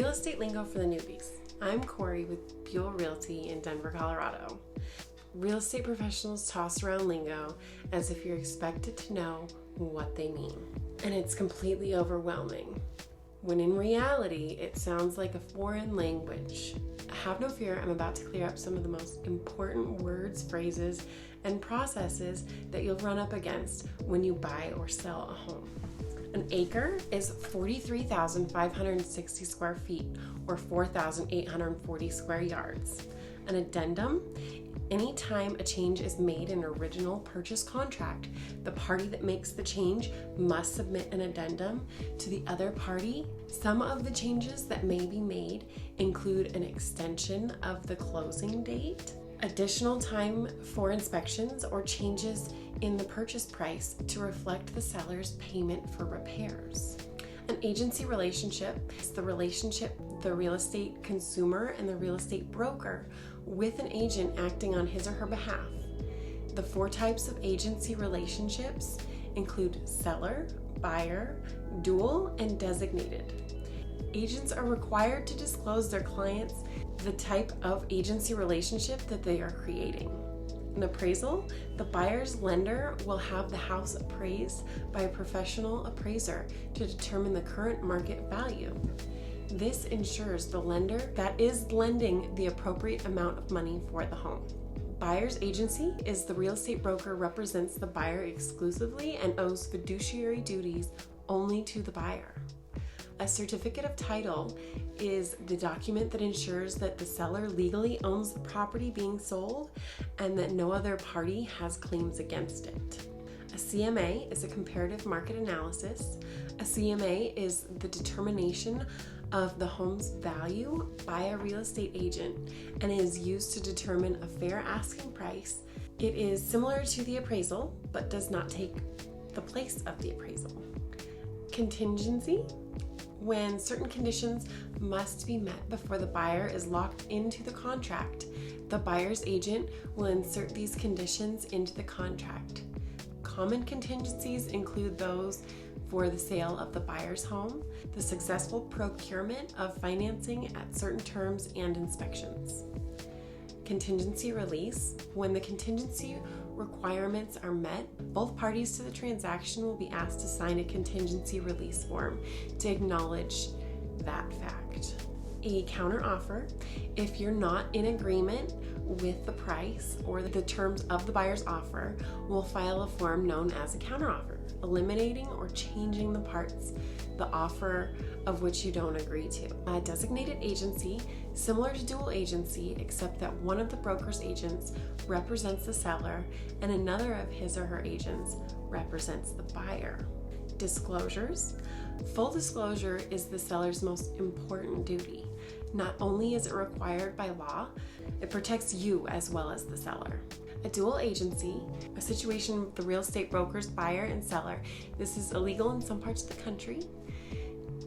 Real estate lingo for the newbies. I'm Corey with Buell Realty in Denver, Colorado. Real estate professionals toss around lingo as if you're expected to know what they mean. And it's completely overwhelming, when in reality, it sounds like a foreign language. Have no fear, I'm about to clear up some of the most important words, phrases, and processes that you'll run up against when you buy or sell a home. An acre is 43,560 square feet or 4,840 square yards. An addendum, anytime a change is made in an original purchase contract, the party that makes the change must submit an addendum to the other party. Some of the changes that may be made include an extension of the closing date, additional time for inspections, or changes in the purchase price to reflect the seller's payment for repairs. An agency relationship is the relationship the real estate consumer and the real estate broker with an agent acting on his or her behalf. The 4 types of agency relationships include seller, buyer, dual, and designated. Agents are required to disclose their clients the type of agency relationship that they are creating. An appraisal, the buyer's lender will have the house appraised by a professional appraiser to determine the current market value. This ensures the lender that is lending the appropriate amount of money for the home. Buyer's agency is the real estate broker represents the buyer exclusively and owes fiduciary duties only to the buyer. A certificate of title is the document that ensures that the seller legally owns the property being sold and that no other party has claims against it. A CMA is a comparative market analysis. A CMA is the determination of the home's value by a real estate agent and is used to determine a fair asking price. It is similar to the appraisal but does not take the place of the appraisal. Contingency, when certain conditions must be met before the buyer is locked into the contract, the buyer's agent will insert these conditions into the contract. Common contingencies include those for the sale of the buyer's home, the successful procurement of financing at certain terms and inspections. Contingency release, when the contingency requirements are met, both parties to the transaction will be asked to sign a contingency release form to acknowledge that fact. A counteroffer, if you're not in agreement with the price or the terms of the buyer's offer, will file a form known as a counteroffer, eliminating or changing the parts the offer of which you don't agree to. A designated agency, similar to dual agency, except that one of the broker's agents represents the seller and another of his or her agents represents the buyer. Disclosures. Full disclosure is the seller's most important duty. Not only is it required by law, it protects you as well as the seller. A dual agency, a situation with the real estate broker's buyer and seller. This is illegal in some parts of the country.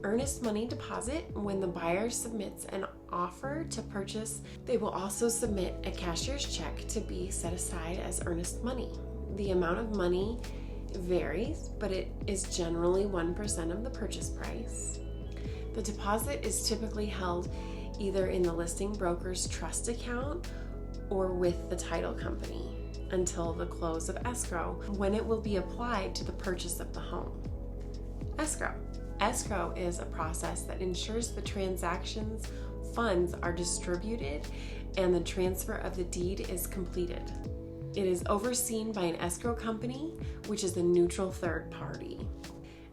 Earnest money deposit, when the buyer submits an offer to purchase, they will also submit a cashier's check to be set aside as earnest money. The amount of money varies, but it is generally 1% of the purchase price. The deposit is typically held either in the listing broker's trust account or with the title company until the close of escrow, when it will be applied to the purchase of the home. Escrow. Escrow is a process that ensures the transaction's funds are distributed and the transfer of the deed is completed. It is overseen by an escrow company, which is a neutral third party.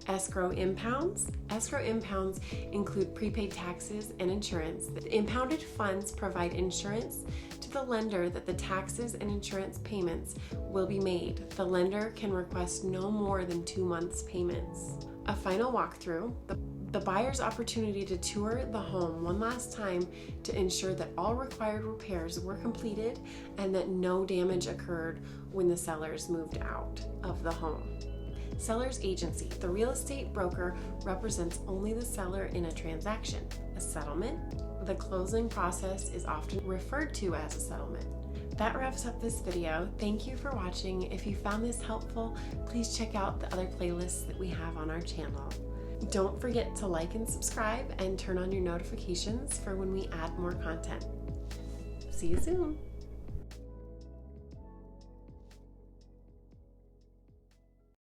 Escrow impounds. Escrow impounds include prepaid taxes and insurance. The impounded funds provide insurance to the lender that the taxes and insurance payments will be made. The lender can request no more than 2 months' payments. A final walkthrough. The buyer's opportunity to tour the home one last time to ensure that all required repairs were completed and that no damage occurred when the sellers moved out of the home. Seller's agency. The real estate broker represents only the seller in a transaction. A settlement. The closing process is often referred to as a settlement. That wraps up this video. Thank you for watching. If you found this helpful, please check out the other playlists that we have on our channel. Don't forget to like and subscribe and turn on your notifications for when we add more content. See you soon.